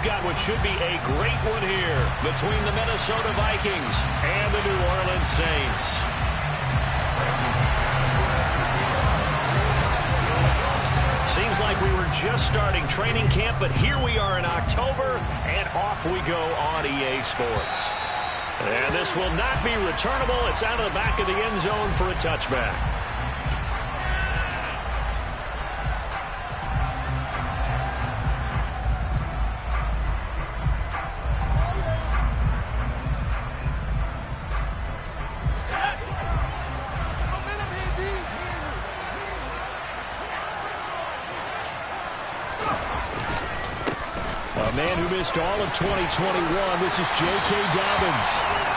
we've got what should be a great one here between the Minnesota Vikings and the New Orleans Saints. Seems like we were just starting training camp, but here we are in October, and off we go on EA Sports. And this will not be returnable. It's out of the back of the end zone for a touchback. A man who missed all of 2021, this is J.K. Dobbins.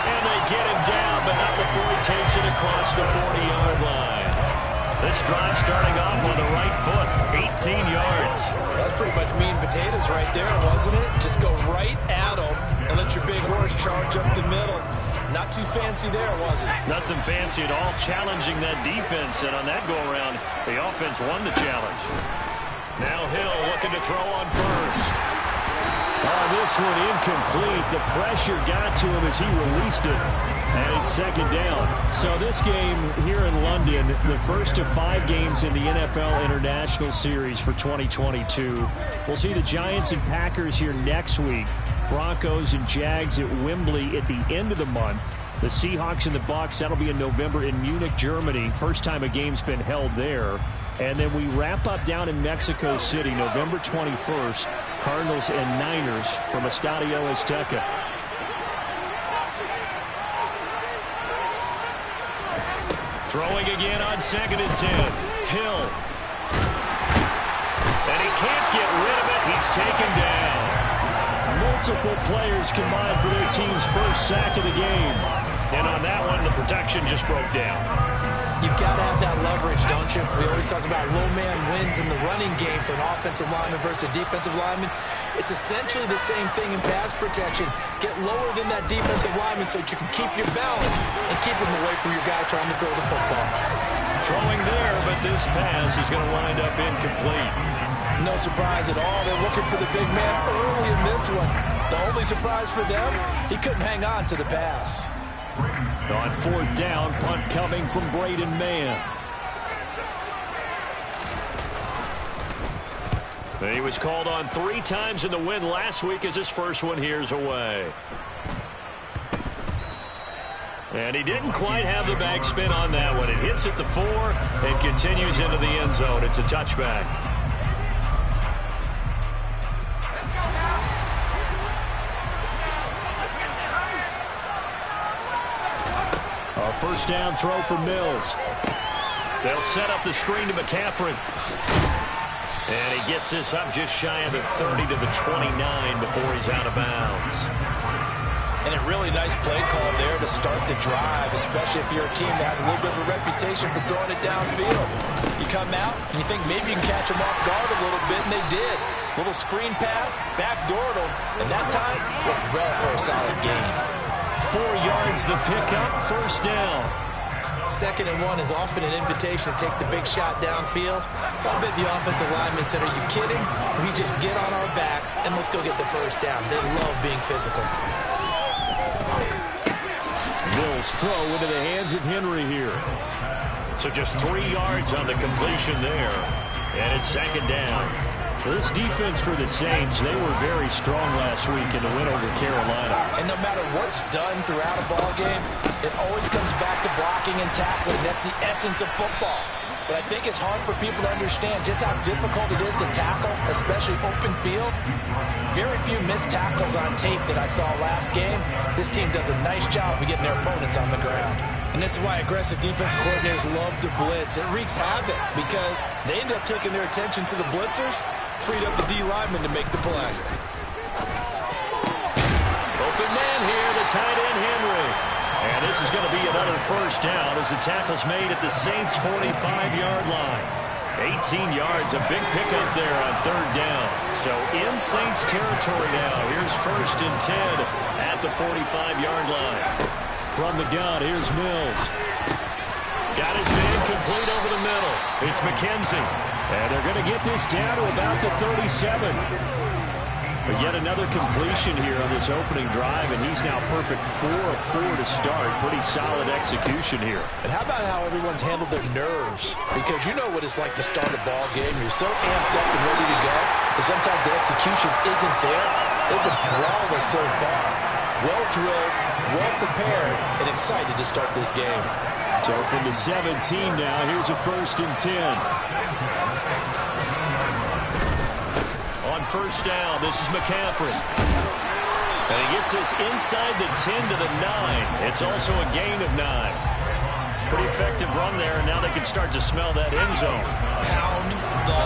And they get him down, but not before he takes it across the 40-yard line. This drive starting off on the right foot, 18 yards. That's pretty much meat and potatoes right there, wasn't it? Just go right at him and let your big horse charge up the middle. Not too fancy there, was it? Nothing fancy at all, challenging that defense. And on that go-around, the offense won the challenge. Now Hill looking to throw on first. Oh, this one incomplete. The pressure got to him as he released it. And it's second down. So this game here in London, the first of 5 games in the NFL International Series for 2022. We'll see the Giants and Packers here next week. Broncos and Jags at Wembley at the end of the month. The Seahawks and the Bucs, that'll be in November in Munich, Germany. First time a game's been held there. And then we wrap up down in Mexico City, November 21st. Cardinals and Niners from Estadio Azteca. Throwing again on 2nd and 10. Hill. And he can't get rid of it. He's taken down. Multiple players combined for their team's first sack of the game. And on that one, the protection just broke down. You've got to have that leverage, don't you? We always talk about low man wins in the running game for an offensive lineman versus a defensive lineman. It's essentially the same thing in pass protection. Get lower than that defensive lineman so that you can keep your balance and keep him away from your guy trying to throw the football. Throwing there, but this pass is going to wind up incomplete. No surprise at all. They're looking for the big man early in this one. The only surprise for them, he couldn't hang on to the pass. On 4th down, punt coming from Braden Mann. He was called on 3 times in the win last week as his first one here's away. And he didn't quite have the backspin on that one. It hits at the 4 and continues into the end zone. It's a touchback. A first down throw for Mills. They'll set up the screen to McCaffrey. And he gets this up just shy of the 30 to the 29 before he's out of bounds. And a really nice play call there to start the drive, especially if you're a team that has a little bit of a reputation for throwing it downfield. You come out and you think maybe you can catch them off guard a little bit, and they did. Little screen pass, backdoored them, and that time worked well for a solid gain. 4 yards the pickup, first down. 2nd and 1 is often an invitation to take the big shot downfield. I bet the offensive lineman said, are you kidding? We just get on our backs and let's go get the first down. They love being physical. Mills throw into the hands of Henry here. So just 3 yards on the completion there. And it's 2nd down. This defense for the Saints, they were very strong last week in the win over Carolina. And no matter what's done throughout a ball game, it always comes back to blocking and tackling. That's the essence of football. But I think it's hard for people to understand just how difficult it is to tackle, especially open field. Very few missed tackles on tape that I saw last game. This team does a nice job of getting their opponents on the ground. And this is why aggressive defensive coordinators love to blitz. It wreaks havoc because they end up taking their attention to the blitzers, freed up the D lineman to make the play. Open man here, the tight end Henry. And this is going to be another first down as the tackle's made at the Saints' 45-yard line. 18 yards, a big pickup there on 3rd down. So in Saints territory now. Here's 1st and 10 at the 45-yard line. From the gun, here's Mills. Got his man complete over the middle. It's McKenzie. And they're going to get this down to about the 37. But yet another completion here on this opening drive, and he's now perfect 4 of 4 to start. Pretty solid execution here. And how about how everyone's handled their nerves? Because you know what it's like to start a ball game. You're so amped up and ready to go, but sometimes the execution isn't there. They've been flawless so far. Well drilled, well prepared, and excited to start this game. So from the 17 now, here's a 1st and 10. On first down, this is McCaffrey. And he gets this inside the 10 to the 9. It's also a gain of 9. Pretty effective run there, and now they can start to smell that end zone. Pound the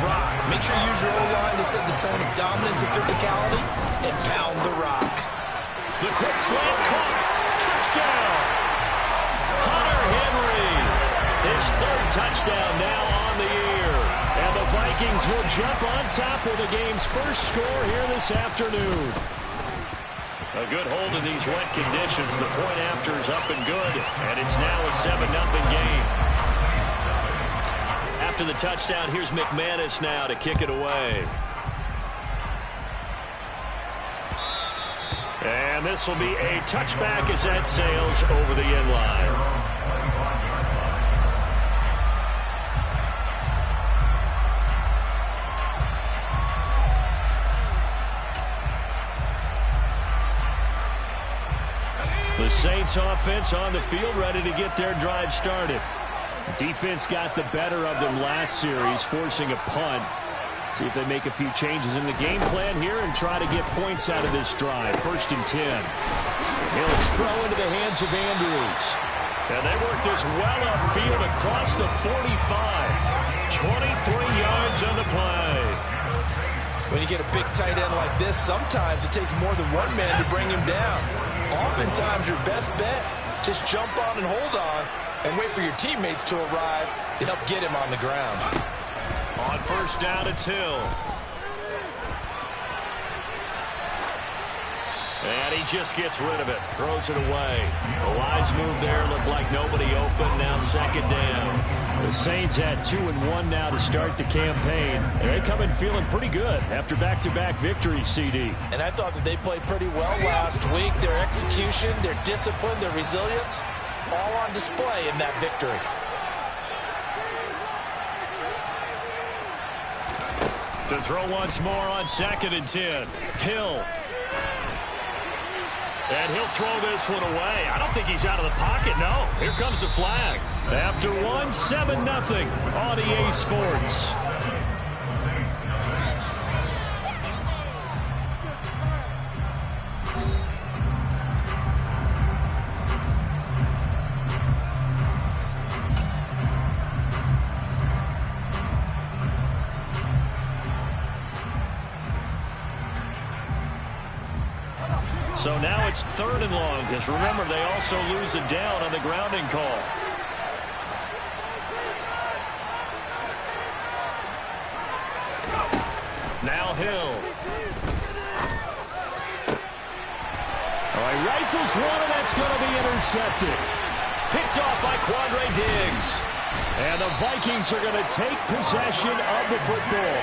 rock. Make sure you use your O-line to set the tone of dominance and physicality, and pound the rock. The quick slant caught. Touchdown. Hunter Henry. His 3rd touchdown now on the year. And the Vikings will jump on top of the game's first score here this afternoon. A good hold in these wet conditions. The point after is up and good. And it's now a 7-0 game. After the touchdown, here's McManus now to kick it away. And this will be a touchback as that sails over the end line. The Saints offense on the field, ready to get their drive started. Defense got the better of them last series, forcing a punt. See if they make a few changes in the game plan here and try to get points out of this drive. 1st and 10. Hill's throw into the hands of Andrews. And they work this well upfield across the 45. 23 yards on the play. When you get a big tight end like this, sometimes it takes more than one man to bring him down. Oftentimes, your best bet, just jump on and hold on and wait for your teammates to arrive to help get him on the ground. On first down, it's Hill. And he just gets rid of it. Throws it away. A wise move there. Looked like nobody open. Now 2nd down. The Saints at 2-1 now to start the campaign. And they come in feeling pretty good after back-to-back victories, CD. And I thought that they played pretty well last week. Their execution, their discipline, their resilience, all on display in that victory. To throw once more on 2nd and 10. Hill. And he'll throw this one away. I don't think he's out of the pocket, no. Here comes the flag. After 7-0 on EA Sports. So now it's 3rd and long, because remember, they also lose a down on the grounding call. Now Hill. All right, rifles one, and that's going to be intercepted. Picked off by Quandre Diggs. And the Vikings are going to take possession of the football.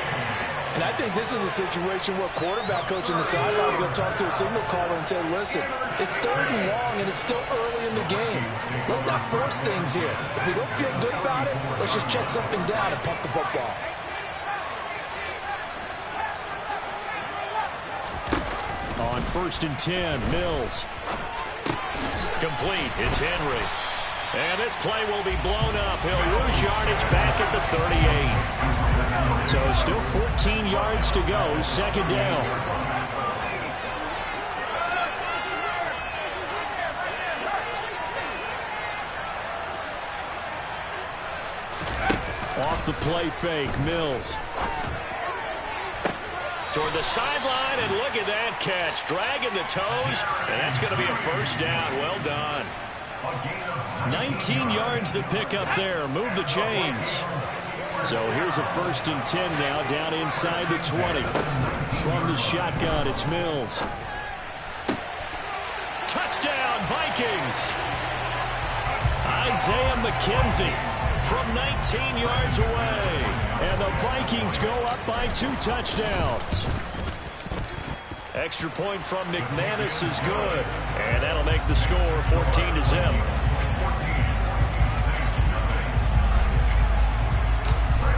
And I think this is a situation where quarterback coach on the sideline is going to talk to a signal caller and say, listen, it's 3rd and long and it's still early in the game. Let's not force things here. If we don't feel good about it, let's just check something down and punt the football. On 1st and 10, Mills. Complete. It's Henry. And this play will be blown up. He'll lose yardage back at the 38. So still 14 yards to go. 2nd down. Off the play fake, Mills. Toward the sideline, and look at that catch. Dragging the toes, and that's going to be a 1st down. Well done. 19 yards to pick up there. Move the chains. So here's a 1st and 10 now, down inside the 20. From the shotgun, it's Mills. Touchdown, Vikings. Isaiah McKenzie from 19 yards away. And the Vikings go up by 2 touchdowns. Extra point from McManus is good. And that'll make the score 14-0.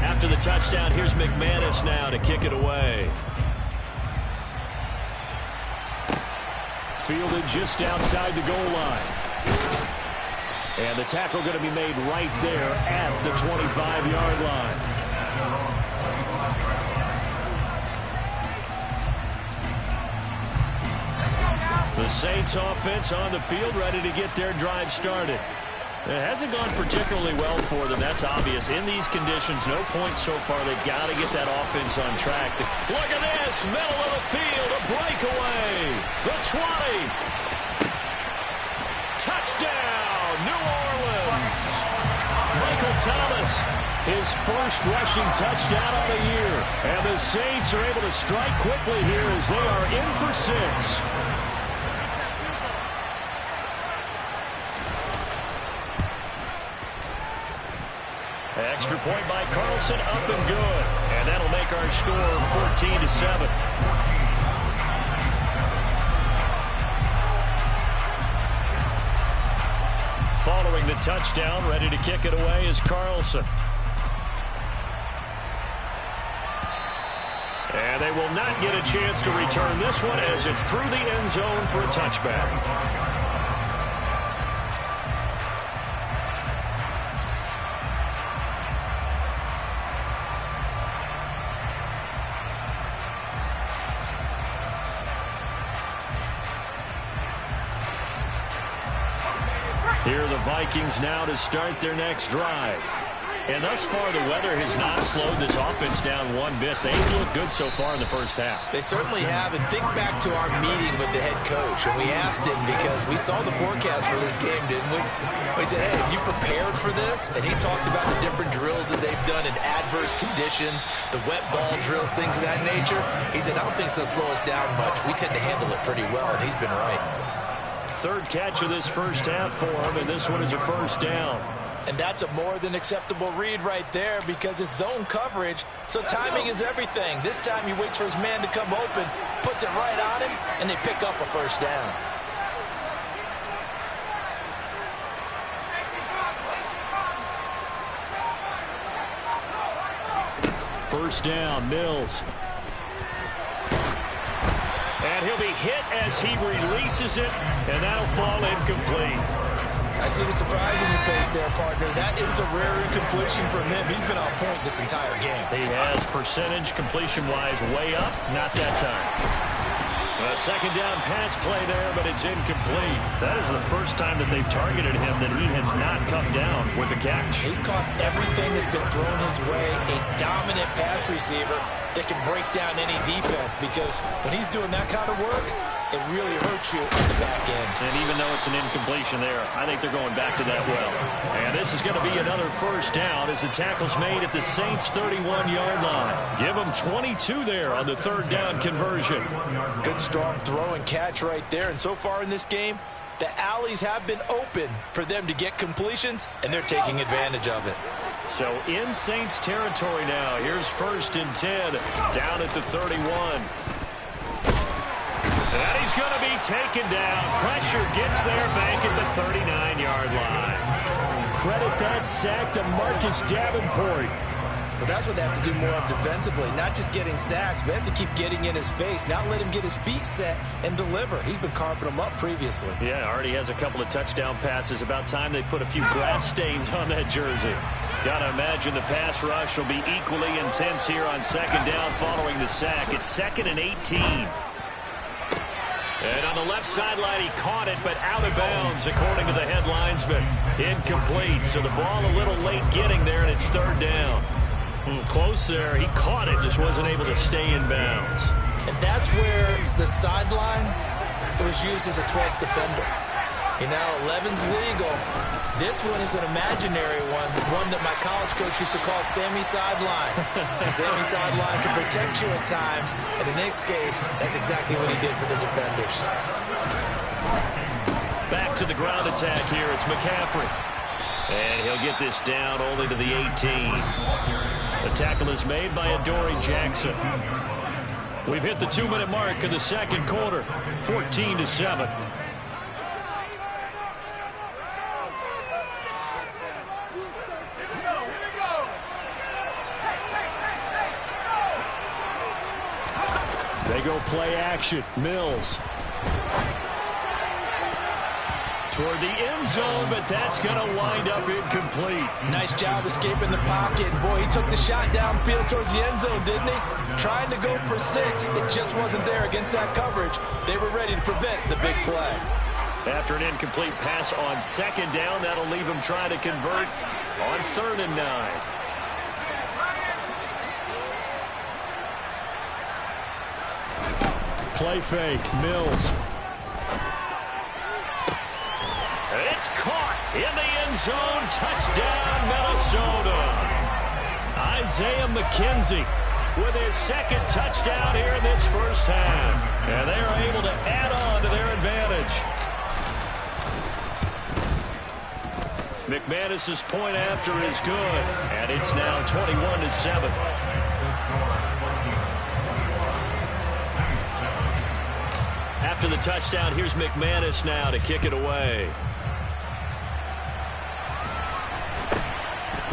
After the touchdown, here's McManus now to kick it away. Fielded just outside the goal line. And the tackle going to be made right there at the 25-yard line. The Saints offense on the field, ready to get their drive started. It hasn't gone particularly well for them, that's obvious. In these conditions, no points so far. They've got to get that offense on track. Look at this, middle of the field, a breakaway. The 20. Touchdown, New Orleans. Michael Thomas, his first rushing touchdown of the year. And the Saints are able to strike quickly here as they are in for 6. Extra point by Carlson, up and good. And that'll make our score 14-7. Following the touchdown, ready to kick it away is Carlson. And they will not get a chance to return this one as it's through the end zone for a touchback. Here are the Vikings now to start their next drive. And thus far, the weather has not slowed this offense down one bit. They've looked good so far in the first half. They certainly have. And think back to our meeting with the head coach. And we asked him because we saw the forecast for this game, didn't we? We said, hey, have you prepared for this? And he talked about the different drills that they've done in adverse conditions, the wet ball drills, things of that nature. He said, I don't think it's going to slow us down much. We tend to handle it pretty well, and he's been right. Third catch of this first half for him, and this one is a first down. And that's a more than acceptable read right there because it's zone coverage, so timing is everything. This time he waits for his man to come open, puts it right on him, and they pick up a first down. First down, Mills. And he'll be hit as he releases it, and that'll fall incomplete. I see the surprise in your face there, partner. That is a rare incompletion from him. He's been on point this entire game. He has percentage completion-wise way up, not that time. A second down pass play there, but it's incomplete. That is the first time that they've targeted him that he has not come down with a catch. He's caught everything that's been thrown his way, a dominant pass receiver that can break down any defense because when he's doing that kind of work, it really hurts you at the back end. And even though it's an incompletion there, I think they're going back to that well. And this is going to be another first down as the tackle's made at the Saints' 31-yard line. Give them 22 there on the third down conversion. Good strong throw and catch right there. And so far in this game, the alleys have been open for them to get completions, and they're taking advantage of it. So in Saints territory now. Here's 1st and 10 down at the 31. And he's going to be taken down. Pressure gets there back at the 39-yard line. Credit that sack to Marcus Davenport. Well, that's what they have to do more of defensively. Not just getting sacks, but they have to keep getting in his face. Not let him get his feet set and deliver. He's been carving them up previously. Yeah, already has a couple of touchdown passes. About time they put a few grass stains on that jersey. Got to imagine the pass rush will be equally intense here on second down following the sack. It's 2nd and 18. And on the left sideline, he caught it, but out of bounds, according to the head linesman. Incomplete, so the ball a little late getting there, and it's 3rd down. Close there. He caught it, just wasn't able to stay in bounds. And that's where the sideline was used as a 12th defender. You know, 11's legal. This one is an imaginary one that my college coach used to call Sammy Sideline. Sammy Sideline can protect you at times, and in this case, that's exactly what he did for the defenders. Back to the ground attack here. It's McCaffrey. And he'll get this down only to the 18. The tackle is made by Adoree Jackson. We've hit the 2-minute mark of the second quarter, 14-7. They go play action. Mills. Toward the end zone, but that's going to wind up incomplete. Nice job escaping the pocket. Boy, he took the shot downfield towards the end zone, didn't he? Trying to go for 6. It just wasn't there against that coverage. They were ready to prevent the big play. After an incomplete pass on second down, that'll leave him trying to convert on 3rd and 9. Play fake. Mills. It's caught in the end zone. Touchdown, Minnesota. Isaiah McKenzie with his second touchdown here in this first half. And they are able to add on to their advantage. McManus's point after is good. And it's now 21-7. After the touchdown, here's McManus now to kick it away.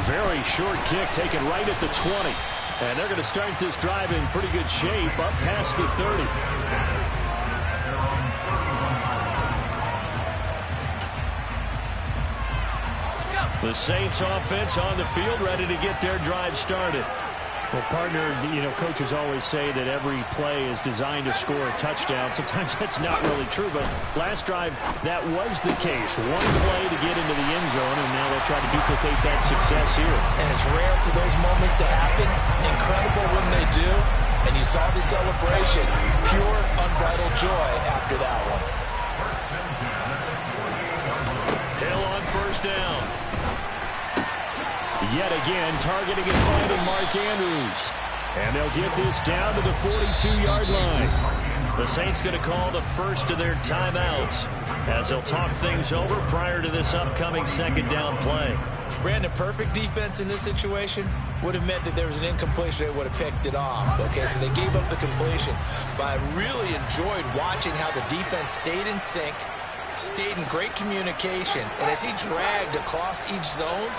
Very short kick taken right at the 20. And they're going to start this drive in pretty good shape up past the 30. The Saints offense on the field ready to get their drive started. Well, partner, coaches always say that every play is designed to score a touchdown. Sometimes that's not really true, but last drive, that was the case. One play to get into the end zone, and now they'll try to duplicate that success here. And it's rare for those moments to happen. Incredible when they do. And you saw the celebration. Pure, unbridled joy after that one. Hill on 1st down. Yet again, targeting and finding Mark Andrews. And they'll get this down to the 42-yard line. The Saints going to call the first of their timeouts as they'll talk things over prior to this upcoming 2nd down play. Brandon, perfect defense in this situation would have meant that there was an incompletion. They would have picked it off. Okay, so they gave up the completion. But I really enjoyed watching how the defense stayed in sync, stayed in great communication, and as he dragged across each zone,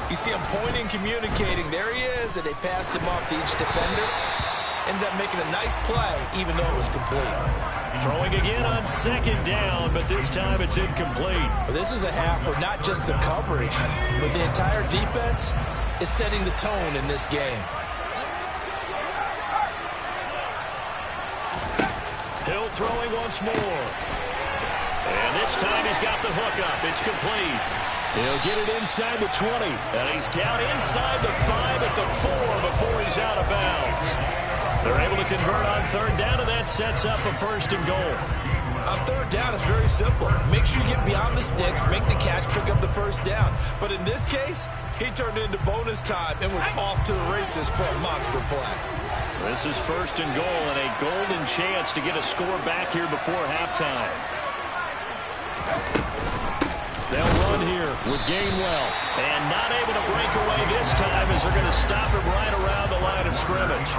you see him pointing, communicating. There he is, and they passed him off to each defender. Ended up making a nice play, even though it was complete. Throwing again on 2nd down, but this time it's incomplete. Well, this is a half of not just the coverage, but the entire defense is setting the tone in this game. Hill throwing once more. And this time he's got the hook up. It's complete. He'll get it inside the 20. And he's down inside the 5 at the 4 before he's out of bounds. They're able to convert on 3rd down, and that sets up a 1st and goal. On 3rd down, it's very simple. Make sure you get beyond the sticks, make the catch, pick up the 1st down. But in this case, he turned into bonus time and was off to the races for a monster play. This is 1st and goal, and a golden chance to get a score back here before halftime. They'll run here with Gainwell. And not able to break away this time as they're going to stop him right around the line of scrimmage.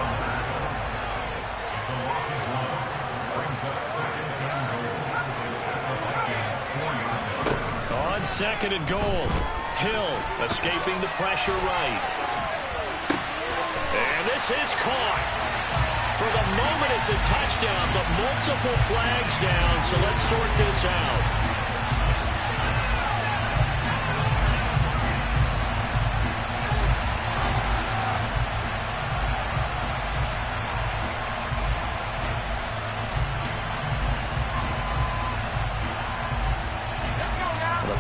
On 2nd and goal, Hill escaping the pressure right. And this is caught. For the moment, it's a touchdown, but multiple flags down, so let's sort this out.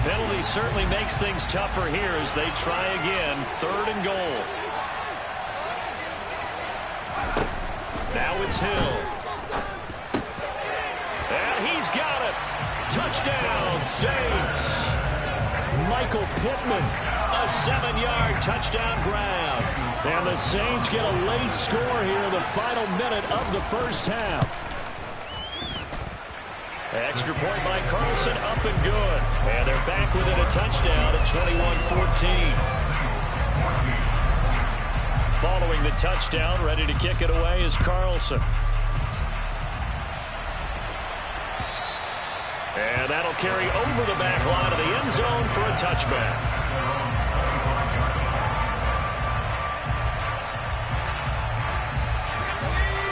Penalty certainly makes things tougher here as they try again. 3rd and goal. Now it's Hill. And he's got it. Touchdown, Saints. Michael Pittman. A 7-yard touchdown grab. And the Saints get a late score here in the final minute of the first half. Extra point by Carlson, up and good. And they're back within a touchdown at 21-14. Following the touchdown, ready to kick it away is Carlson. And that'll carry over the back line of the end zone for a touchback.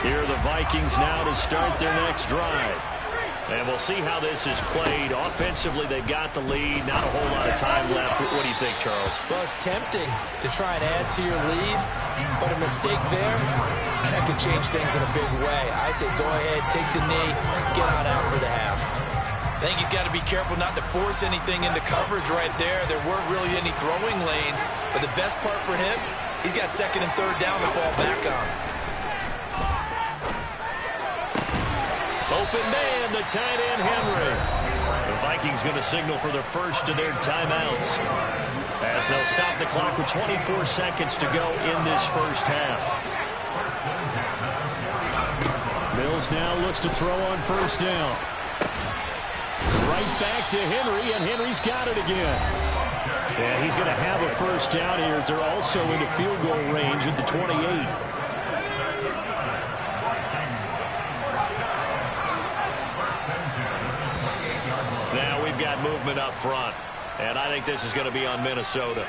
Here are the Vikings now to start their next drive. And we'll see how this is played. Offensively, they've got the lead. Not a whole lot of time left. What do you think, Charles? Well, it's tempting to try and add to your lead, but a mistake there, that could change things in a big way. I say go ahead, take the knee, get on out for the half. I think he's got to be careful not to force anything into coverage right there. There weren't really any throwing lanes, but the best part for him, he's got second and third down to fall back on. Open man, the tight end, Henry. The Vikings going to signal for the first of their timeouts as they'll stop the clock with 24 seconds to go in this first half. Mills now looks to throw on first down. Right back to Henry, and Henry's got it again. Yeah, he's going to have a first down here as they're also into field goal range at the 28. Now we've got movement up front, and I think this is going to be on Minnesota.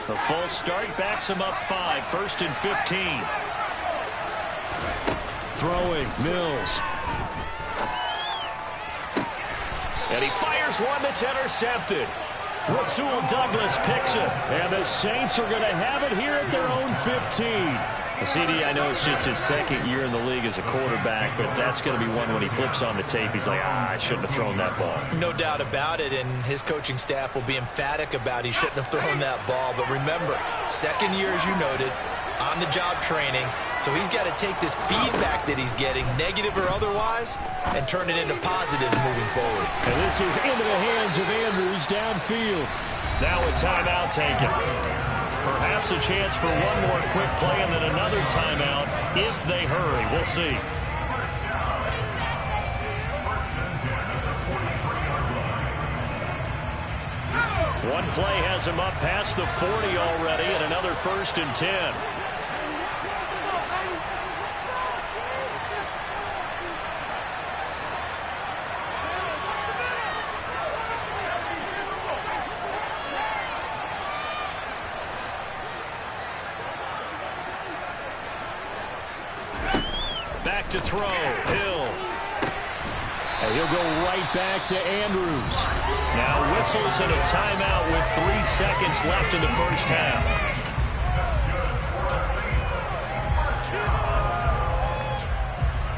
The full start backs him up 5, 1st and 15. Throwing, Mills. And he fires one that's intercepted. Rasul Douglas picks it. And the Saints are going to have it here at their own 15. CD, I know it's just his second year in the league as a quarterback, but that's going to be one when he flips on the tape. He's like, I shouldn't have thrown that ball. No doubt about it, and his coaching staff will be emphatic about he shouldn't have thrown that ball. But remember, second year, as you noted, on-the-job training, so he's got to take this feedback that he's getting, negative or otherwise, and turn it into positives moving forward. And this is into the hands of Andrews downfield. Now a timeout taken. Perhaps a chance for one more quick play and then another timeout if they hurry. We'll see. One play has him up past the 40 already, and another 1st and 10. Back to throw, Hill. And he'll go right back to Andrews. Now whistles and a timeout with 3 seconds left in the first half.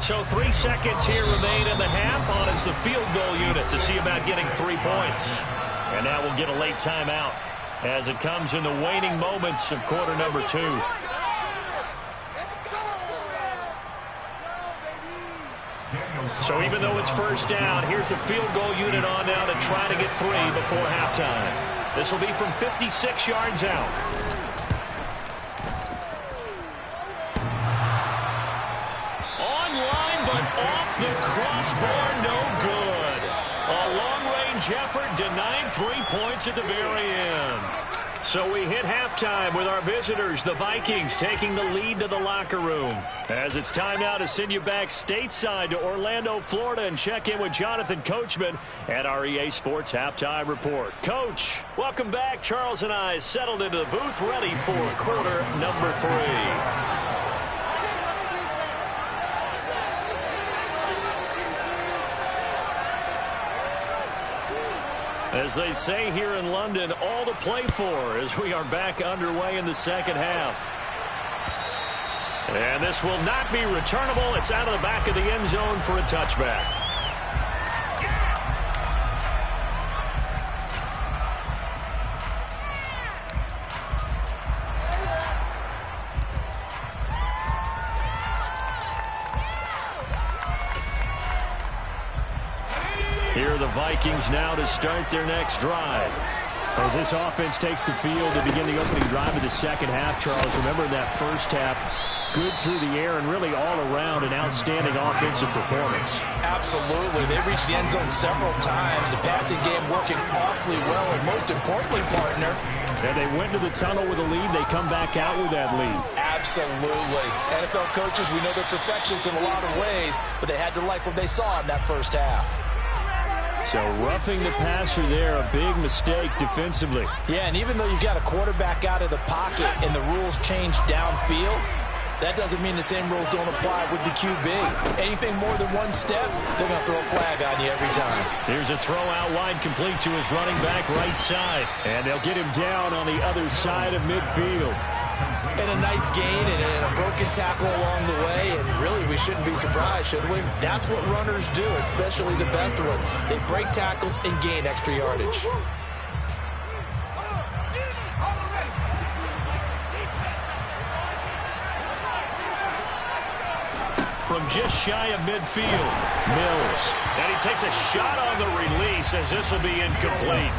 So 3 seconds here remain in the half on as the field goal unit to see about getting 3 points. And now we'll get a late timeout as it comes in the waning moments of quarter number 2. So even though it's first down, here's the field goal unit on now to try to get 3 before halftime. This will be from 56 yards out. Online, but off the crossbar, no good. A long-range effort denying 3 points at the very end. So we hit halftime with our visitors, the Vikings, taking the lead to the locker room. As it's time now to send you back stateside to Orlando, Florida, and check in with Jonathan Coachman at our EA Sports Halftime Report. Coach, welcome back. Charles and I settled into the booth, ready for quarter number 3. As they say here in London, all to play for as we are back underway in the second half. And this will not be returnable. It's out of the back of the end zone for a touchback. Here are the Vikings now to start their next drive. As this offense takes the field to begin the opening drive of the second half, Charles, remember in that first half, Good through the air and really all around an outstanding offensive performance. Absolutely. They reached the end zone several times. The passing game working awfully well, and most importantly, partner. And they went to the tunnel with a lead. They come back out with that lead. Absolutely. NFL coaches, we know they're perfectionists in a lot of ways, but they had to like what they saw in that first half. So roughing the passer there, a big mistake defensively. Yeah, and even though you got a quarterback out of the pocket and the rules change downfield, that doesn't mean the same rules don't apply with the QB. Anything more than one step, they're going to throw a flag on you every time. Here's a throw out wide, complete to his running back right side. And they'll get him down on the other side of midfield. And a nice gain and a broken tackle along the way. And really, we shouldn't be surprised, should we? That's what runners do, especially the best ones. They break tackles and gain extra yardage. From just shy of midfield, Mills. And he takes a shot on the release as this will be incomplete.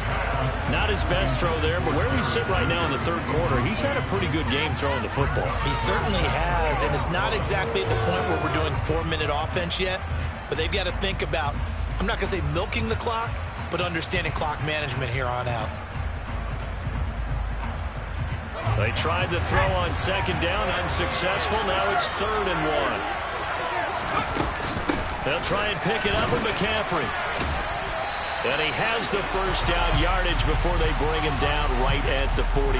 Not his best throw there, but where we sit right now in the third quarter, he's had a pretty good game throwing the football. He certainly has, and it's not exactly at the point where we're doing 4-minute offense yet, but they've got to think about, I'm not going to say milking the clock, but understanding clock management here on out. They tried to throw on second down, unsuccessful. Now it's 3rd and 1. They'll try and pick it up with McCaffrey. And he has the first down yardage before they bring him down right at the 45.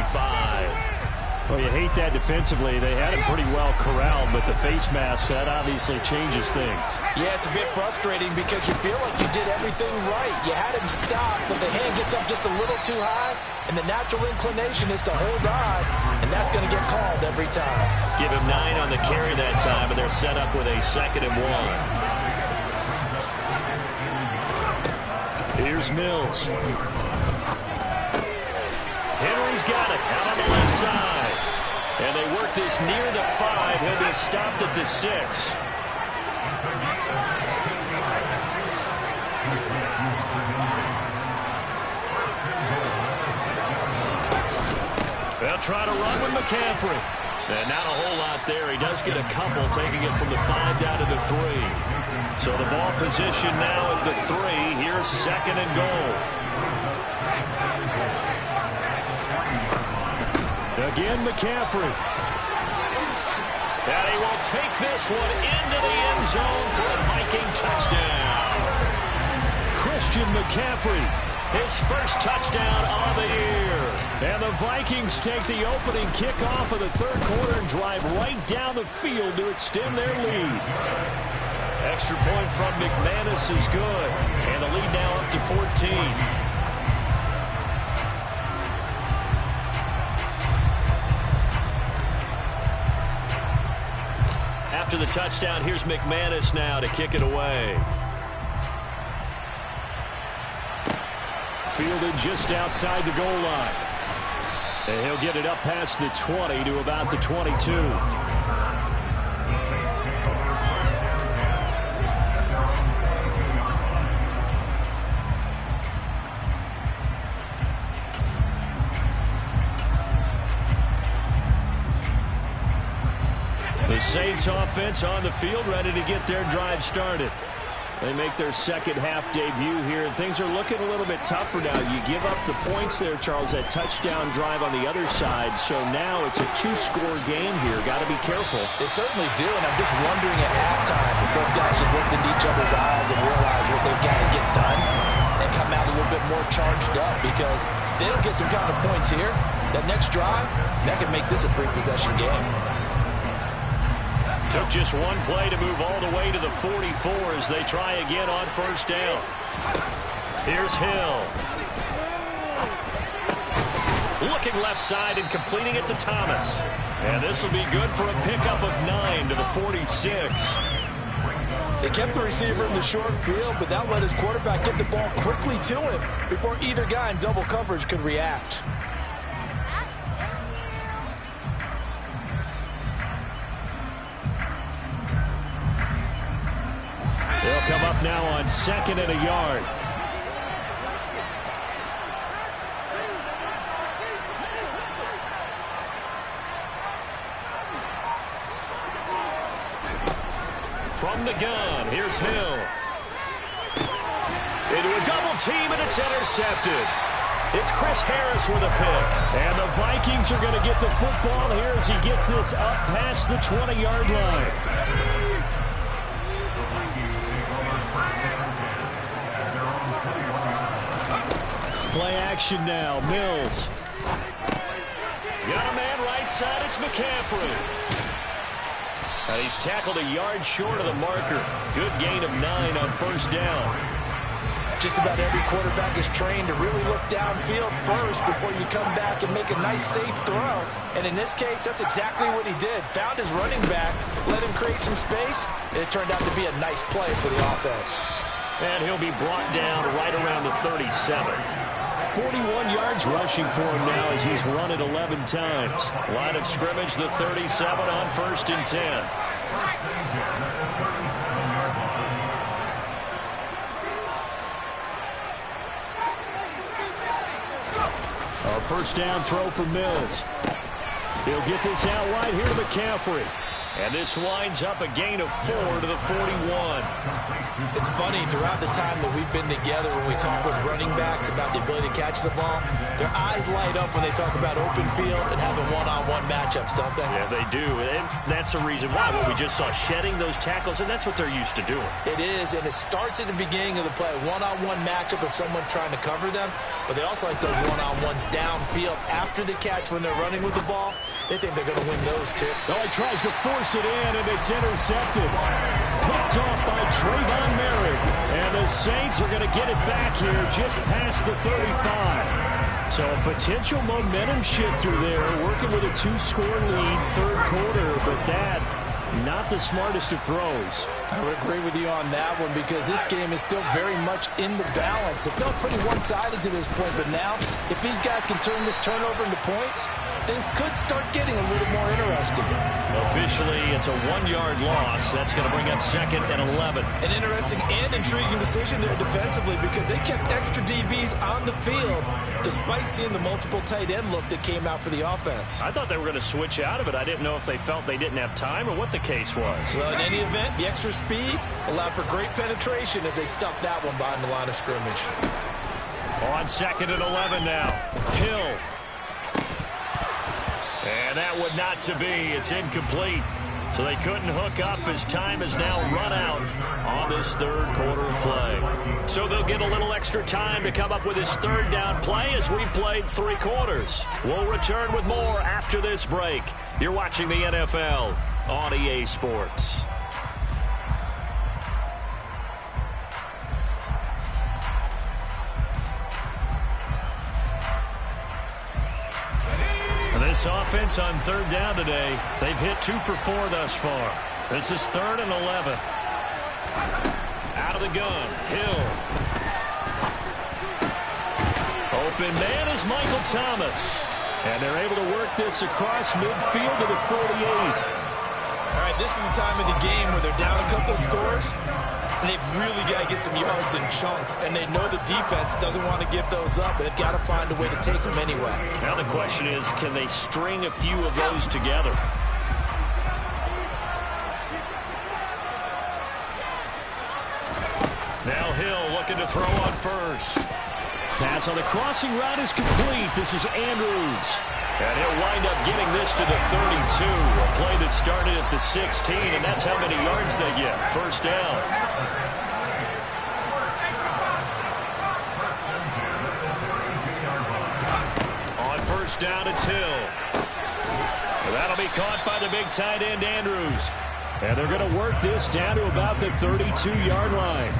Well, you hate that defensively. They had him pretty well corralled, but the face mask, that obviously changes things. Yeah, it's a bit frustrating because you feel like you did everything right. You had him stop, but the hand gets up just a little too high, and the natural inclination is to hold on, and that's going to get called every time. Give him 9 on the carry that time, and they're set up with a 2nd and 1. Here's Mills. Henry's got it out on the left side. And they work this near the 5. He'll be stopped at the 6. They'll try to run with McCaffrey. And not a whole lot there. He does get a couple, taking it from the 5 down to the 3. So the ball position now at the 3. Here's 2nd and goal. Again, McCaffrey. And he will take this one into the end zone for a Viking touchdown. Christian McCaffrey. His first touchdown of the year. And the Vikings take the opening kickoff of the third quarter and drive right down the field to extend their lead. Extra point from McManus is good. And the lead now up to 14. After the touchdown, here's McManus now to kick it away. Fielded just outside the goal line. And he'll get it up past the 20 to about the 22. The Saints offense on the field, ready to get their drive started. They make their second half debut here, and things are looking a little bit tougher now. You give up the points there, Charles, that touchdown drive on the other side. So now it's a 2-score game here. Got to be careful. They certainly do, and I'm just wondering at halftime if those guys just looked into each other's eyes and realize what they've got to get done and come out a little bit more charged up, because if they don't get some kind of points here, that next drive, that could make this a 3-possession game. Took just one play to move all the way to the 44 as they try again on first down. Here's Hill. Looking left side and completing it to Thomas. And this will be good for a pickup of 9 to the 46. They kept the receiver in the short field, but that let his quarterback get the ball quickly to him before either guy in double coverage could react. They'll come up now on 2nd and a yard. From the gun, here's Hill. Into a double team, and it's intercepted. It's Chris Harris with a pick. And the Vikings are going to get the football here as he gets this up past the 20-yard line. Play action now. Mills. Got a man right side. It's McCaffrey. And he's tackled a yard short of the marker. Good gain of 9 on first down. Just about every quarterback is trained to really look downfield first before you come back and make a nice, safe throw. And in this case, that's exactly what he did. Found his running back, let him create some space, and it turned out to be a nice play for the offense. And he'll be brought down right around the 37. 41 yards rushing for him now as he's run it 11 times. Line of scrimmage, the 37 on 1st and 10. A first down throw for Mills. He'll get this out wide here to McCaffrey. And this winds up a gain of 4 to the 41. It's funny, throughout the time that we've been together when we talk with running backs about the ability to catch the ball, their eyes light up when they talk about open field and having one-on-one matchups, don't they? Yeah, they do. And that's the reason why. What we just saw, shedding those tackles, and that's what they're used to doing. It is, and it starts at the beginning of the play. One-on-one matchup of someone trying to cover them, but they also like those one-on-ones downfield after the catch when they're running with the ball. They think they're going to win those, too. Oh, he tries to force it in, and it's intercepted. Picked off by Trayvon Merrick. And the Saints are going to get it back here just past the 35. So a potential momentum shifter there, working with a 2-score lead, third quarter, but that, not the smartest of throws. I would agree with you on that one because this game is still very much in the balance. It felt pretty one-sided to this point, but now, if these guys can turn this turnover into points, things could start getting a little more interesting. Officially, it's a 1-yard loss. That's going to bring up 2nd and 11. An interesting and intriguing decision there defensively because they kept extra DBs on the field despite seeing the multiple tight end look that came out for the offense. I thought they were going to switch out of it. I didn't know if they felt they didn't have time or what the case was. Well, in any event, the extra speed allowed for great penetration as they stuffed that one behind the line of scrimmage. On 2nd and 11 now. Hill. And that would not to be. It's incomplete. So they couldn't hook up as time is now run out on this third quarter of play. So they'll get a little extra time to come up with his third down play as we've played 3 quarters. We'll return with more after this break. You're watching the NFL on EA Sports. This offense on third down today, they've hit 2 for 4 thus far. This is 3rd and 11. Out of the gun, Hill. Open man is Michael Thomas. And they're able to work this across midfield to the 48. All right, this is the time of the game where they're down a couple of scores, and they've really got to get some yards in chunks, and they know the defense doesn't want to give those up, but they've got to find a way to take them anyway. Now the question is, can they string a few of those together? Now Hill looking to throw on first. Pass on the crossing route is complete. This is Andrews. And he'll wind up getting this to the 32. A play that started at the 16, and that's how many yards they get. First down. On first down, it's Hill. And that'll be caught by the big tight end, Andrews. And they're going to work this down to about the 32-yard line.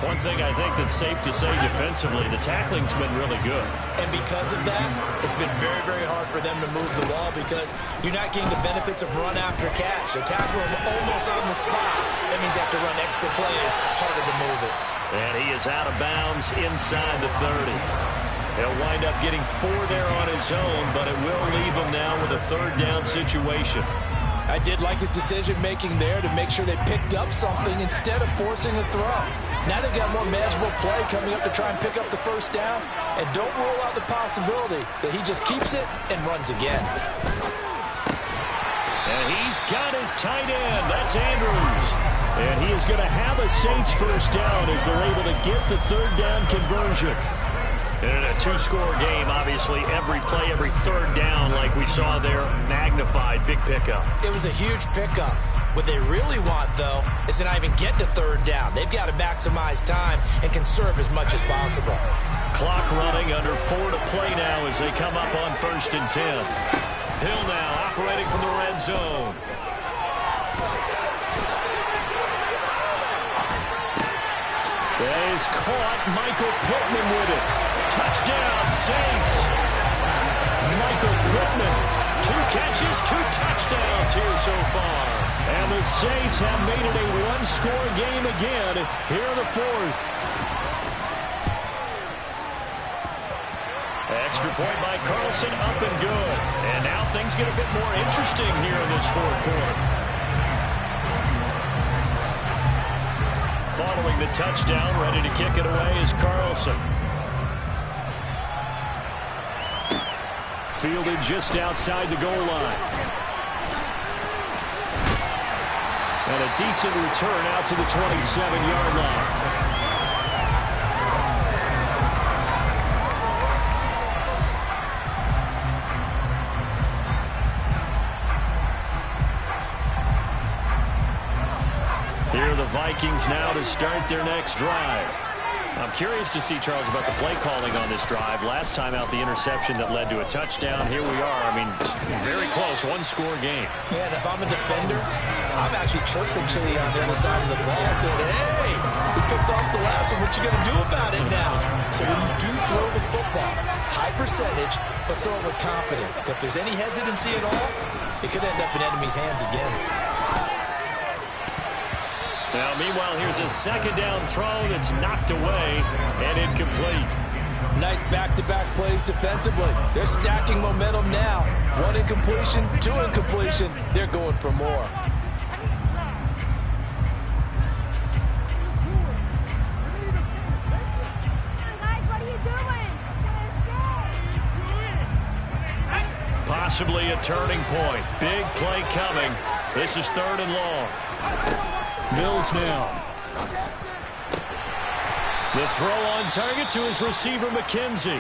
One thing I think that's safe to say defensively, the tackling's been really good. And because of that, it's been very, very hard for them to move the ball because you're not getting the benefits of run after catch. They tackle him almost on the spot. That means they have to run extra plays, harder to move it. And he is out of bounds inside the 30. He'll wind up getting 4 there on his own, but it will leave him now with a third down situation. I did like his decision-making there to make sure they picked up something instead of forcing a throw. Now they've got more manageable play coming up to try and pick up the first down, and don't rule out the possibility that he just keeps it and runs again. And he's got his tight end. That's Andrews. And he is going to have a Saints first down as they're able to get the third down conversion. And in a two-score game, obviously, every play, every third down, like we saw there, magnified, big pickup. It was a huge pickup. What they really want, though, is to not even get to third down. They've got to maximize time and conserve as much as possible. Clock running, under 4 to play now as they come up on 1st and 10. Hill now operating from the red zone. That is caught. Michael Pittman with it. Touchdown, Saints. Michael Pittman. 2 catches, 2 touchdowns here so far. And the Saints have made it a one-score game again here in the fourth. Extra point by Carlson, up and good. And now things get a bit more interesting here in this fourth quarter. Following the touchdown, ready to kick it away is Carlson. Fielded just outside the goal line. And a decent return out to the 27-yard line. Here are the Vikings now to start their next drive. I'm curious to see, Charles, about the play calling on this drive. Last time out, the interception that led to a touchdown. Here we are. I mean, very close, one-score game. Yeah, and if I'm a defender, I'm actually chirping Chili on the other side of the ball, saying, hey, we picked off the last one. What you going to do about it now? So when you do throw the football, high percentage, but throw it with confidence. Because if there's any hesitancy at all, it could end up in enemy's hands again. Now, meanwhile, here's a second down throw that's knocked away and incomplete. Nice back-to-back plays defensively. They're stacking momentum now. 1 incompletion, 2 incompletion. They're going for more. Possibly a turning point. Big play coming. This is 3rd and long. Mills now. The throw on target to his receiver, McKenzie.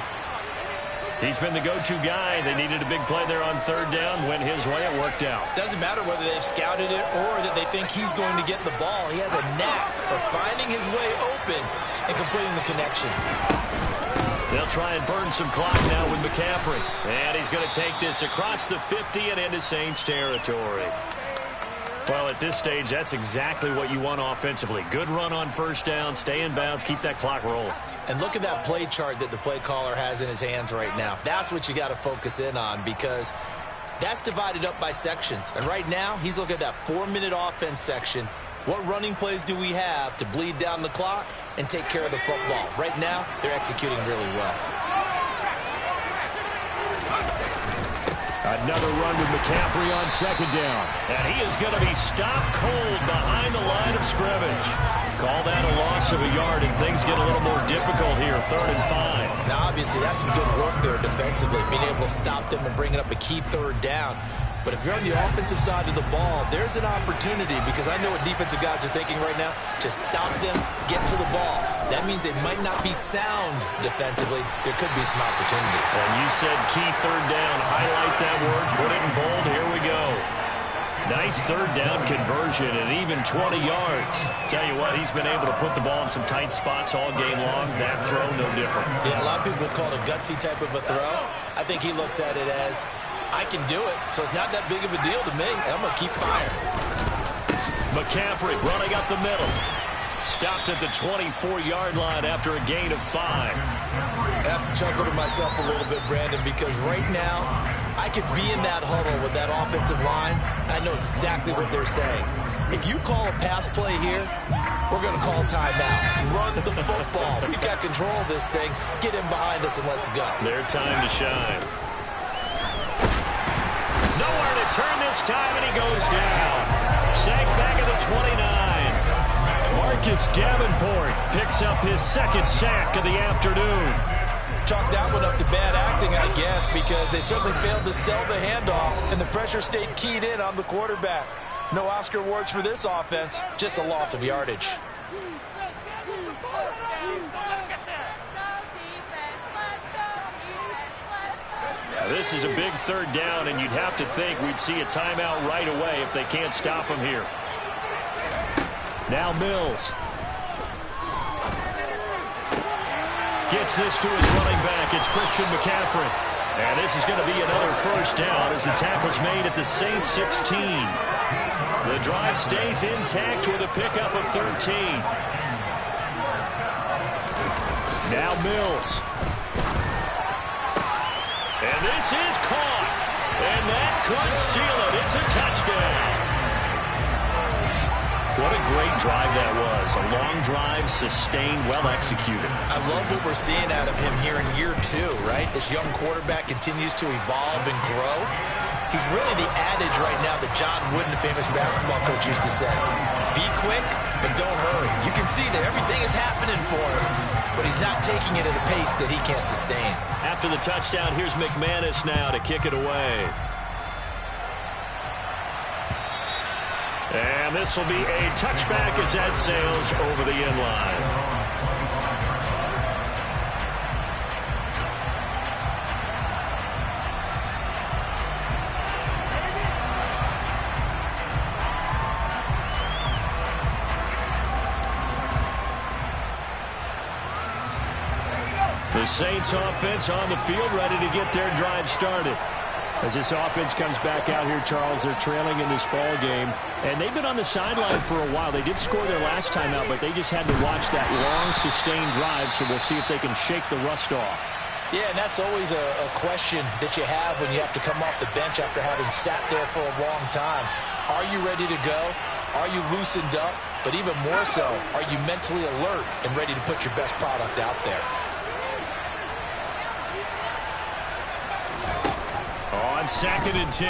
He's been the go-to guy. They needed a big play there on 3rd down. Went his way. It worked out. Doesn't matter whether they've scouted it or that they think he's going to get the ball. He has a knack for finding his way open and completing the connection. They'll try and burn some clock now with McCaffrey. And he's going to take this across the 50 and into Saints territory. Well, at this stage, that's exactly what you want offensively. Good run on 1st down, stay in bounds, keep that clock rolling. And look at that play chart that the play caller has in his hands right now. That's what you got to focus in on because that's divided up by sections. And right now, he's looking at that 4-minute offense section. What running plays do we have to bleed down the clock and take care of the football? Right now, they're executing really well. Another run with McCaffrey on 2nd down. And he is going to be stopped cold behind the line of scrimmage. Call that a loss of a yard, and things get a little more difficult here, 3rd and 5. Now, obviously, that's some good work there defensively, being able to stop them and bring it up a key 3rd down. But if you're on the offensive side of the ball, there's an opportunity because I know what defensive guys are thinking right now. Just stop them, get to the ball. That means they might not be sound defensively. There could be some opportunities. And you said key 3rd down. Highlight that word. Put it in bold. Here we go. Nice 3rd down conversion and even 20 yards. Tell you what, he's been able to put the ball in some tight spots all game long. That throw, no different. Yeah, a lot of people call it a gutsy type of a throw. I think he looks at it as, I can do it, so it's not that big of a deal to me, and I'm going to keep firing. McCaffrey running up the middle. Stopped at the 24-yard line after a gain of 5. I have to chuckle to myself a little bit, Brandon, because right now, I could be in that huddle with that offensive line, and I know exactly what they're saying. If you call a pass play here, we're going to call timeout. Run the football. We've got control of this thing. Get in behind us and let's go. Their time to shine. Nowhere to turn this time, and he goes down. Sacked back at the 29. Marcus Davenport picks up his 2nd sack of the afternoon. Chalk that one up to bad acting, I guess, because they certainly failed to sell the handoff, and the pressure stayed keyed in on the quarterback. No Oscar awards for this offense, just a loss of yardage. This is a big third down, and you'd have to think we'd see a timeout right away if they can't stop him here. Now Mills. Gets this to his running back. It's Christian McCaffrey. And this is going to be another first down as the tackle's made at the Saints 16. The drive stays intact with a pickup of 13. Now Mills. And this is caught. And that could seal it. It's a touchdown. What a great drive that was. A long drive, sustained, well executed. I love what we're seeing out of him here in year 2, right? This young quarterback continues to evolve and grow. He's really the adage right now that John Wooden, the famous basketball coach, used to say. Be quick, but don't hurry. You can see that everything is happening for him, but he's not taking it at a pace that he can't sustain. After the touchdown, here's McManus now to kick it away. And this will be a touchback as that sails over the end line. The Saints offense on the field, ready to get their drive started. As this offense comes back out here, Charles, they're trailing in this ball game, and they've been on the sideline for a while. They did score their last time out, but they just had to watch that long, sustained drive, so we'll see if they can shake the rust off. Yeah, and that's always a question that you have when you have to come off the bench after having sat there for a long time. Are you ready to go? Are you loosened up? But even more so, are you mentally alert and ready to put your best product out there? On 2nd and 10,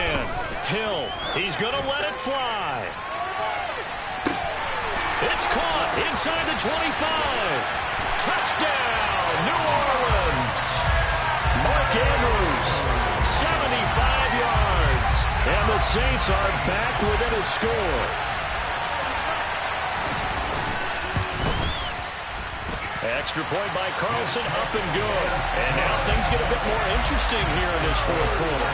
Hill, he's going to let it fly. It's caught inside the 25. Touchdown, New Orleans. Mark Andrews, 75 yards. And the Saints are back within a score. Extra point by Carlson, up and good. And now things get a bit more interesting here in this fourth quarter.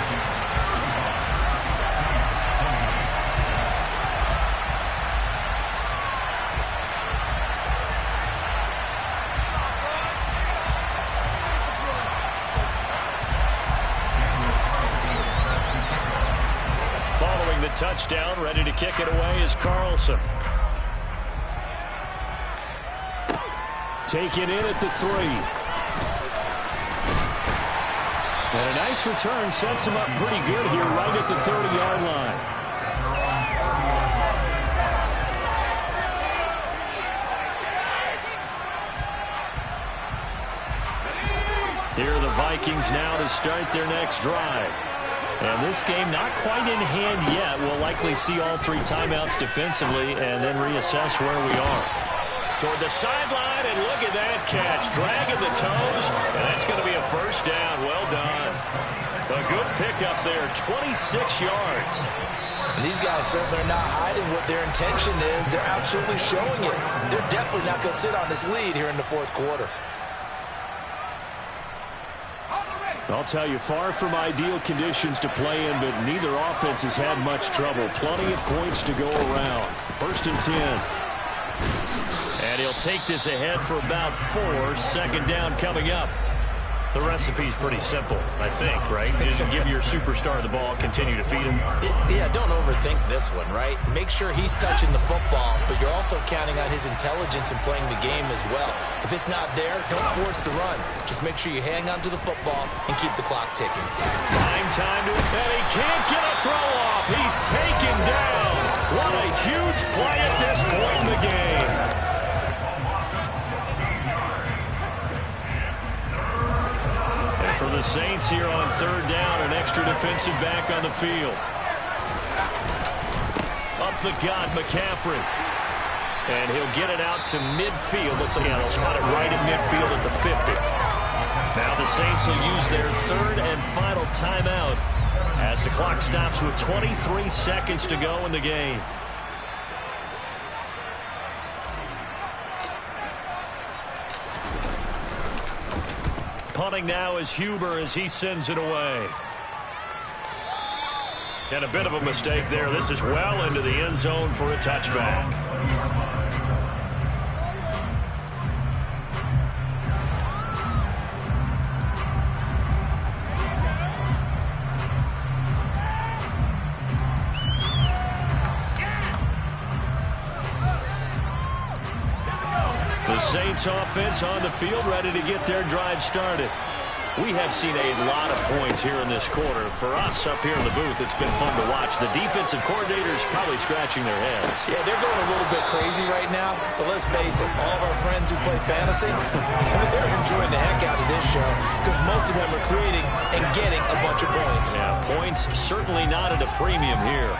Following the touchdown, ready to kick it away is Carlson. Taken in at the 3. And a nice return sets him up pretty good here right at the 30-yard line. Here are the Vikings now to start their next drive. And this game not quite in hand yet. We'll likely see all 3 timeouts defensively and then reassess where we are. Toward the sideline, and look at that catch. Dragging the toes, and that's going to be a first down. Well done. A good pickup there, 26 yards. And these guys certainly are not hiding what their intention is. They're absolutely showing it. They're definitely not going to sit on this lead here in the fourth quarter. I'll tell you, far from ideal conditions to play in, but neither offense has had much trouble. Plenty of points to go around. 1st and 10. And he'll take this ahead for about 4. 2nd down coming up. The recipe's pretty simple, I think, right? Just give your superstar the ball, continue to feed him. Yeah, don't overthink this one, right? Make sure he's touching the football, but you're also counting on his intelligence in playing the game as well. If it's not there, don't force the run. Just make sure you hang on to the football and keep the clock ticking. Time to and he can't get a throw off. He's taken down. What a huge play at this point in the game. For the Saints here on 3rd down, an extra defensive back on the field. Up the gut, McCaffrey. And he'll get it out to midfield. Let's again, they'll spot it right at midfield at the 50. Now the Saints will use their 3rd and final timeout as the clock stops with 23 seconds to go in the game. Punting now is Huber as he sends it away. And a bit of a mistake there. This is well into the end zone for a touchback. The Saints offense on the field, ready to get their drive started. We have seen a lot of points here in this quarter. For us up here in the booth, it's been fun to watch. The defensive coordinators probably scratching their heads. Yeah, they're going a little bit crazy right now. But let's face it, all of our friends who play fantasy, they're enjoying the heck out of this show because most of them are creating and getting a bunch of points. Yeah, points certainly not at a premium here.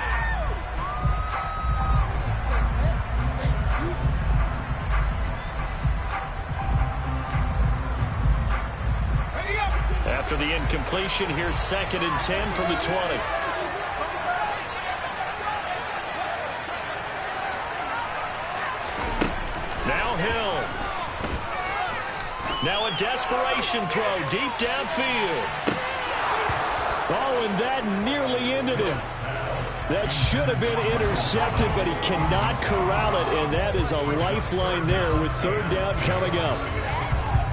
After the incompletion, here's 2nd and 10 from the 20. Now Hill. Now a desperation throw deep downfield. Oh, and that nearly ended him. That should have been intercepted, but he cannot corral it, and that is a lifeline there with 3rd down coming up.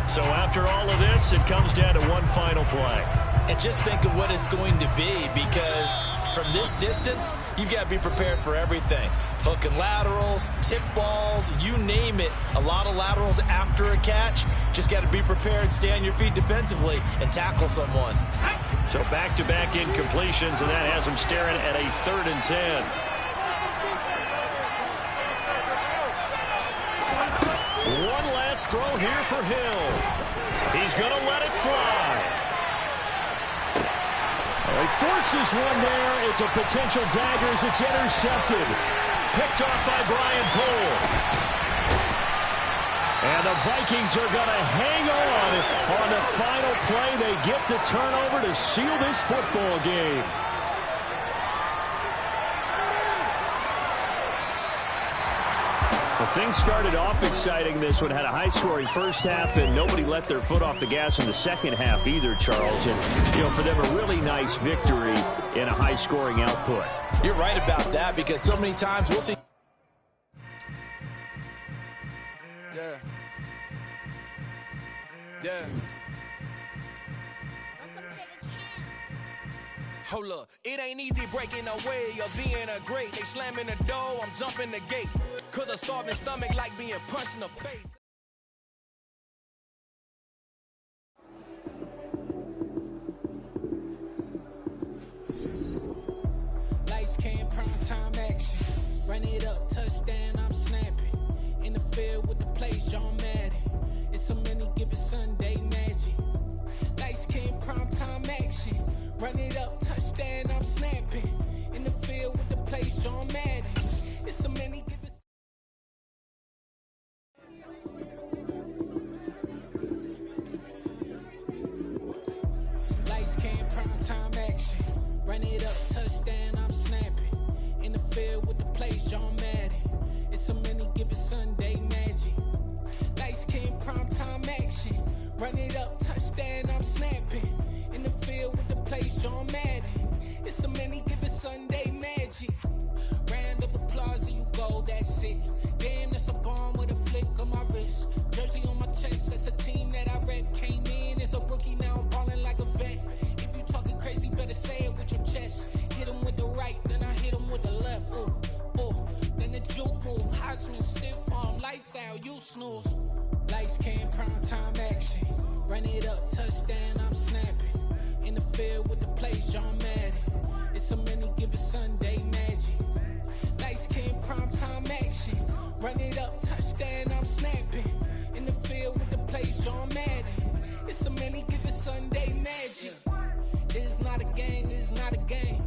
So after all of this, it comes down to one final play. And just think of what it's going to be, because from this distance, you've got to be prepared for everything. Hook and laterals, tip balls, you name it. A lot of laterals after a catch. Just got to be prepared, stay on your feet defensively, and tackle someone. So back-to-back incompletions, and that has him staring at a 3rd and 10. One last throw here for Hill. He's going to let it fly. He forces one there. It's a potential dagger as it's intercepted. Picked off by Brian Poole. And the Vikings are going to hang on the final play. They get the turnover to seal this football game. Well, things started off exciting. This one had a high-scoring first half, and nobody let their foot off the gas in the second half either, Charles. And, you know, for them, a really nice victory in a high-scoring output. You're right about that, because so many times we'll see. Yeah. Yeah. Hold up, it ain't easy breaking away or being a great. They slamming the door, I'm jumping the gate. Cause a starving stomach like being punched in the face. Lights came, prime time action. Run it up, touchdown, I'm snapping. In the field with the plays, John Madden. It's a many given Sunday magic. Lights came, prime time action. Run it up, touchdown, I'm snapping. In the field with the plays, John Madden. It's a many given. Lights came, prime time action. Run it up, touchdown, I'm snapping. In the field with the plays, John Madden. It's a many given Sunday magic. Lights came, prime time action. Run it up, touchdown, I'm snapping. In the field with the plays, John Madden. It's a many given Sunday magic. Round of applause and you go, that's it. Damn, that's a bomb with a flick on my wrist. Jersey on my chest, that's a team that I rep. Came in as a rookie, now I'm balling like a vet. If you talking crazy, better say it with your chest. Hit him with the right, then I hit him with the left. Ooh, ooh, then the juke move. Heisman stiff arm, lights out, you snooze. Lights came, prime time action. Run it up, touchdown, I'm snapping. In the field with the plays, John Madden. It's a many given Sunday magic. Lights came, prime time action. Run it up, touchdown, I'm snapping. In the field with the plays, John Madden. It's a many given Sunday magic. This is not a game, this is not a game.